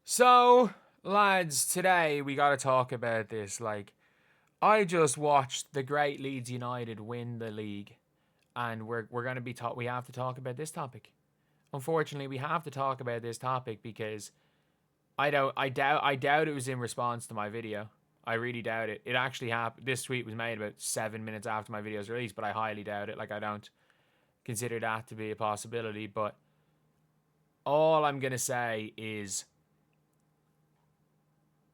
So, lads, today we got to talk about this. I just watched the great Leeds United win the league, and we're going to be we have to talk about this topic. Unfortunately, we have to talk about this topic because I doubt it was in response to my video. I really doubt it. It actually happened. This tweet was made about 7 minutes after my video was released, but I highly doubt it. I don't consider that to be a possibility. But all I'm gonna say is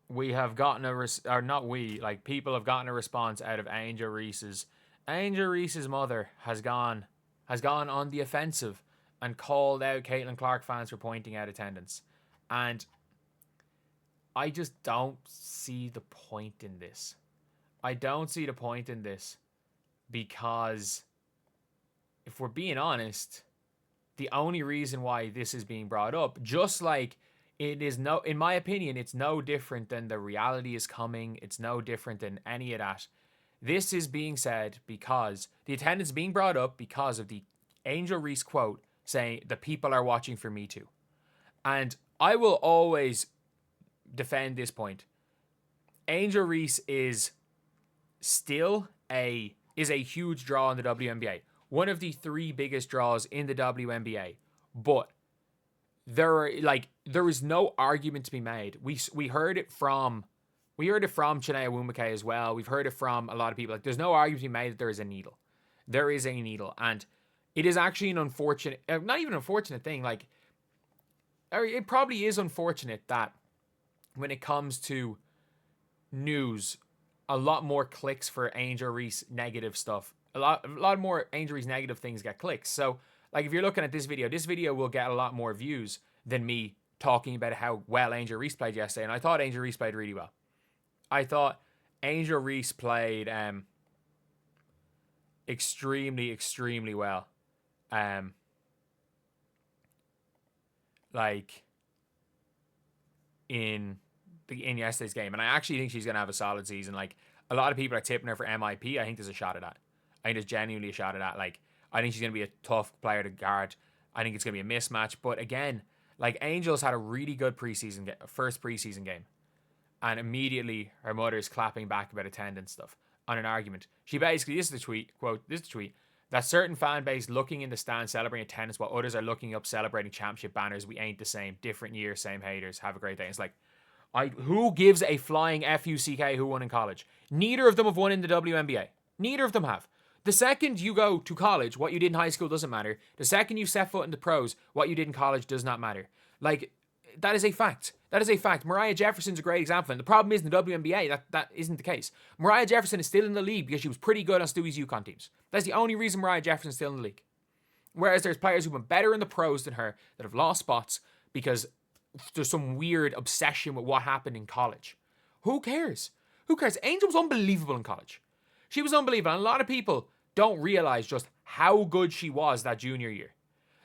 we have gotten or not we, people have gotten a response out of Angel Reese's mother has gone on the offensive and called out Caitlin Clark fans for pointing out attendance. And I just don't see the point in this. I don't see the point in this because if we're being honest, the only reason why this is being brought up, just like it is no, in my opinion, it's no different than the reality is coming. It's no different than any of that. This is being said because the attendance is being brought up because of the Angel Reese quote saying the people are watching for me too. And I will always defend this point. Angel Reese is still a huge draw in the WNBA. One of the three biggest draws in the WNBA. But there is no argument to be made. We heard it from Chinea Wumake as well. We've heard it from a lot of people. There's no argument to be made that there is a needle. There is a needle, and it is actually an unfortunate, not even an unfortunate thing. It probably is unfortunate that when it comes to news, a lot more clicks for Angel Reese negative stuff. A lot more Angel Reese negative things get clicks. So, if you're looking at this video will get a lot more views than me talking about how well Angel Reese played yesterday. And I thought Angel Reese played really well. I thought Angel Reese played extremely, extremely well. In yesterday's game. And I actually think she's going to have a solid season. A lot of people are tipping her for MIP. I think there's a shot at that. I think there's genuinely a shot at that. I think she's going to be a tough player to guard. I think it's going to be a mismatch. But again, Angel's had a really good first preseason game. And immediately her mother is clapping back about attendance stuff on an argument. She basically, this is the tweet, quote, this is the tweet, that certain fan base looking in the stand celebrating attendance while others are looking up celebrating championship banners. We ain't the same. Different year, same haters. Have a great day. It's who gives a flying FUCK who won in college? Neither of them have won in the WNBA. Neither of them have. The second you go to college, what you did in high school doesn't matter. The second you set foot in the pros, what you did in college does not matter. That is a fact. That is a fact. Mariah Jefferson's a great example. And the problem is in the WNBA, that isn't the case. Mariah Jefferson is still in the league because she was pretty good on Stewie's UConn teams. That's the only reason Mariah Jefferson's still in the league. Whereas there's players who've been better in the pros than her that have lost spots because there's some weird obsession with what happened in college. Who cares? Who cares? Angel was unbelievable in college. She was unbelievable. And a lot of people don't realize just how good she was that junior year.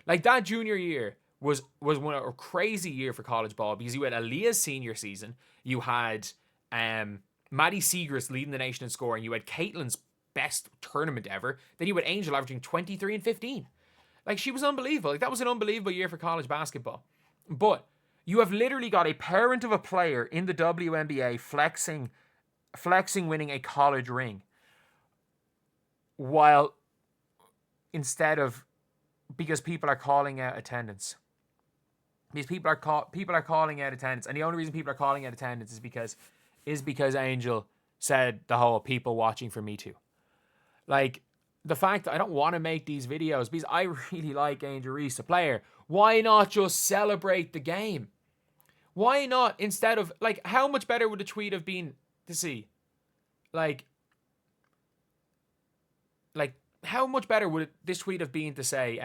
That junior year was a crazy year for college ball because you had Aaliyah's senior season. You had Maddie Siegrist leading the nation in scoring. You had Caitlin's best tournament ever. Then you had Angel averaging 23 and 15. She was unbelievable. That was an unbelievable year for college basketball. But you have literally got a parent of a player in the WNBA flexing winning a college ring, while instead of, because people are calling out attendance. These people are calling out attendance, and the only reason people are calling out attendance is because Angel said the whole people watching for me too. The fact that I don't want to make these videos because I really like Angel Reese, the player. Why not just celebrate the game? Why not, instead of, how much better would the tweet have been to see? How much better would this tweet have been to say,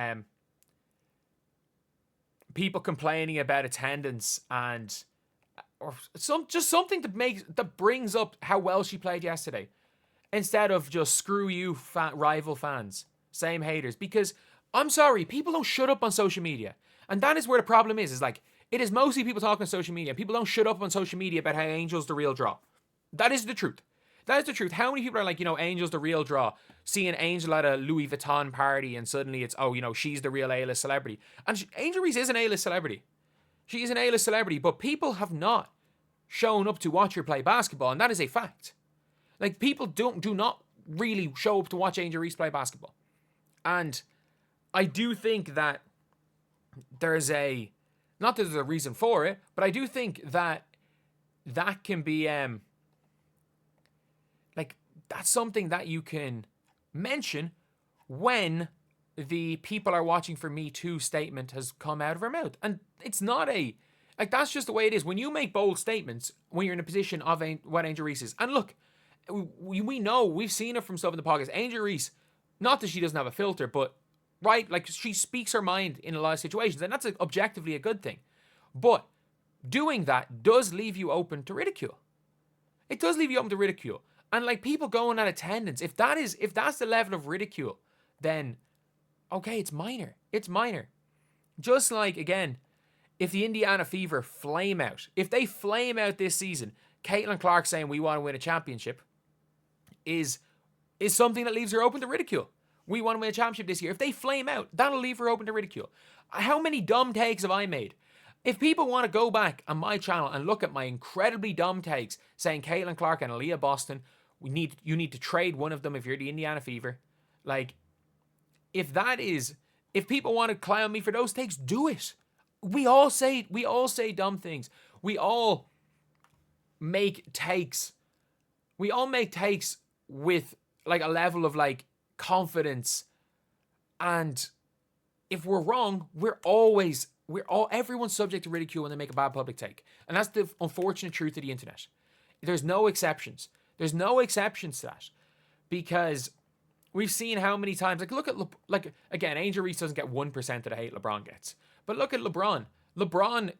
people complaining about attendance or something that brings up how well she played yesterday, instead of just screw you, rival fans, same haters. Because I'm sorry, people don't shut up on social media, and that is where the problem is. It is mostly people talking on social media. People don't shut up on social media about how Angel's the real draw. That is the truth. That is the truth. How many people are Angel's the real draw? Seeing Angel at a Louis Vuitton party and suddenly it's, she's the real A-list celebrity. And Angel Reese is an A-list celebrity. She is an A-list celebrity, but people have not shown up to watch her play basketball, and that is a fact. Like, people do not really show up to watch Angel Reese play basketball. And I do think that there's not that there's a reason for it, but I do think that can be, that's something that you can mention when the people are watching for Me Too statement has come out of her mouth. And it's not that's just the way it is. When you make bold statements, when you're in a position of what Angel Reese is. And look, we know, we've seen it from stuff in the podcast. Angel Reese, not that she doesn't have a filter, but, right, like, she speaks her mind in a lot of situations. And that's objectively a good thing. But doing that does leave you open to ridicule. It does leave you open to ridicule. And, like, people going at attendance, if that's the level of ridicule, then, okay, it's minor. It's minor. Just like, again, if the Indiana Fever flame out, if they flame out this season, Caitlin Clark saying we want to win a championship is something that leaves her open to ridicule. We want to win a championship this year. If they flame out, that'll leave her open to ridicule. How many dumb takes have I made? If people want to go back on my channel and look at my incredibly dumb takes saying Caitlin Clark and Aaliyah Boston, you need to trade one of them if you're the Indiana Fever. Like, if people want to clown me for those takes, do it. We all say dumb things. We all make takes. We all make takes with, like, a level of, like, confidence. And if we're wrong, everyone's subject to ridicule when they make a bad public take. And that's the unfortunate truth of the internet. There's no exceptions. There's no exceptions to that. Because we've seen how many times, like, look at, again, Angel Reese doesn't get 1% of the hate LeBron gets. But look at LeBron. LeBron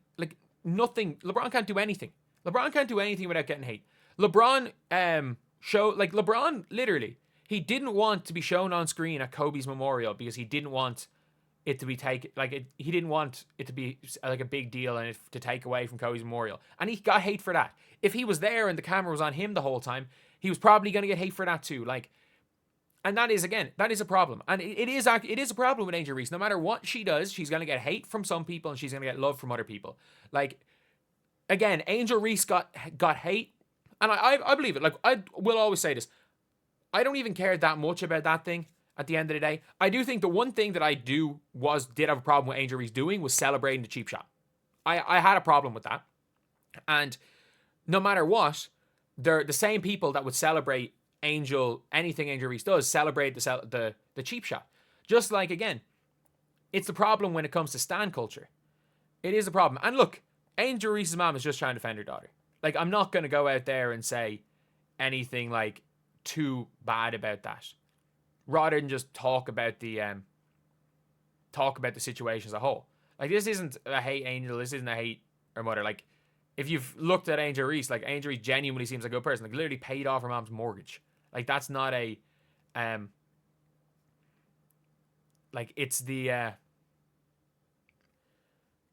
can't do anything. LeBron can't do anything without getting hate. LeBron, LeBron, literally, he didn't want to be shown on screen at Kobe's memorial because he didn't want it to be he didn't want it to be like a big deal and to take away from Kobe's memorial. And he got hate for that. If he was there and the camera was on him the whole time, he was probably going to get hate for that too. Like, and that is a problem. And it is a problem with Angel Reese. No matter what she does, she's going to get hate from some people and she's going to get love from other people. Like, again, Angel Reese got hate. And I believe it. Like, I will always say this. I don't even care that much about that thing at the end of the day. I do think the one thing that I did have a problem with Angel Reese doing was celebrating the cheap shot. I had a problem with that. And no matter what, they're the same people that would celebrate anything Angel Reese does, celebrate the cheap shot. Just like, again, it's the problem when it comes to stan culture. It is a problem. And look, Angel Reese's mom is just trying to defend her daughter. Like, I'm not going to go out there and say anything, like, too bad about that. Rather than just talk about the situation as a whole. Like, this isn't a hate Angel. This isn't a hate her mother. Like, if you've looked at Angel Reese, like, Angel Reese genuinely seems like a good person. Like, literally paid off her mom's mortgage. Like, that's not a, like, it's the,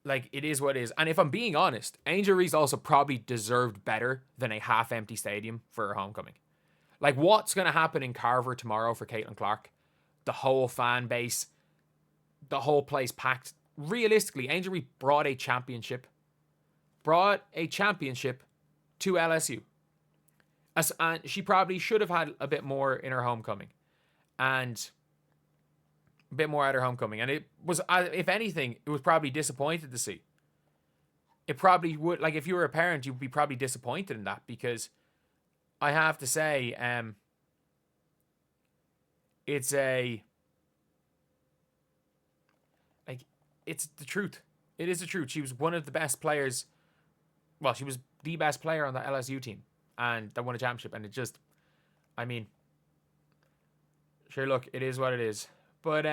like, it is what it is. And if I'm being honest, Angel Reese also probably deserved better than a half-empty stadium for her homecoming. Like, what's going to happen in Carver tomorrow for Caitlin Clark? The whole fan base, the whole place packed. Realistically, Angel Reese brought a championship to LSU. And she probably should have had a bit more in her homecoming. And a bit more at her homecoming. And it was, if anything, it was probably disappointed to see. It probably would, like, if you were a parent, you'd be probably disappointed in that, because I have to say, it's the truth. It is the truth. She was one of the best players. Well, she was the best player on the LSU team, and that won a championship. And it just, I mean, sure, look, it is what it is. But,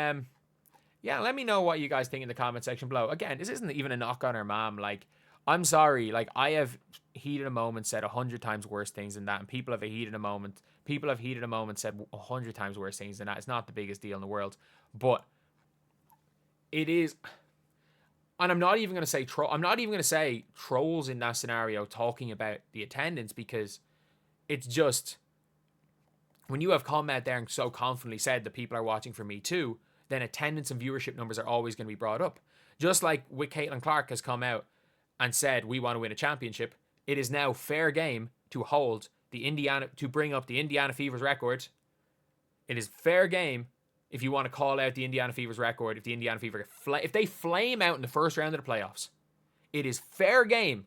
yeah, let me know what you guys think in the comment section below. Again, this isn't even a knock on her mom. Like, I'm sorry. Like, I have heated a moment said 100 times worse things than that, and people have heated a moment said 100 times worse things than that. It's not the biggest deal in the world, but it is. And I'm not even going to say I'm not even going to say trolls in that scenario talking about the attendance, because it's just, when you have come out there and so confidently said that people are watching for Me Too, then attendance and viewership numbers are always going to be brought up. Just like with Caitlin Clark has come out and said we want to win a championship, it is now fair game to bring up the Indiana Fever's record. It is fair game if you want to call out the Indiana Fever's record. If the Indiana Fever, if they flame out in the first round of the playoffs, it is fair game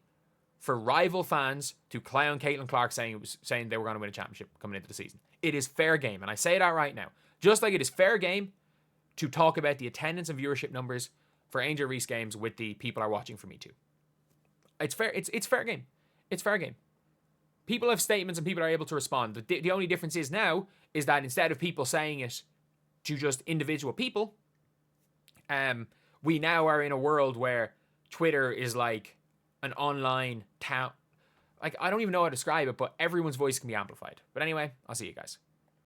for rival fans to clown Caitlin Clark saying they were going to win a championship coming into the season. It is fair game, and I say that right now. Just like it is fair game to talk about the attendance and viewership numbers for Angel Reese games with the people are watching for me too. It's fair. It's fair game. It's fair game. People have statements and people are able to respond. The only difference is now is that instead of people saying it to just individual people, we now are in a world where Twitter is like an online town. Like, I don't even know how to describe it, but everyone's voice can be amplified. But anyway, I'll see you guys.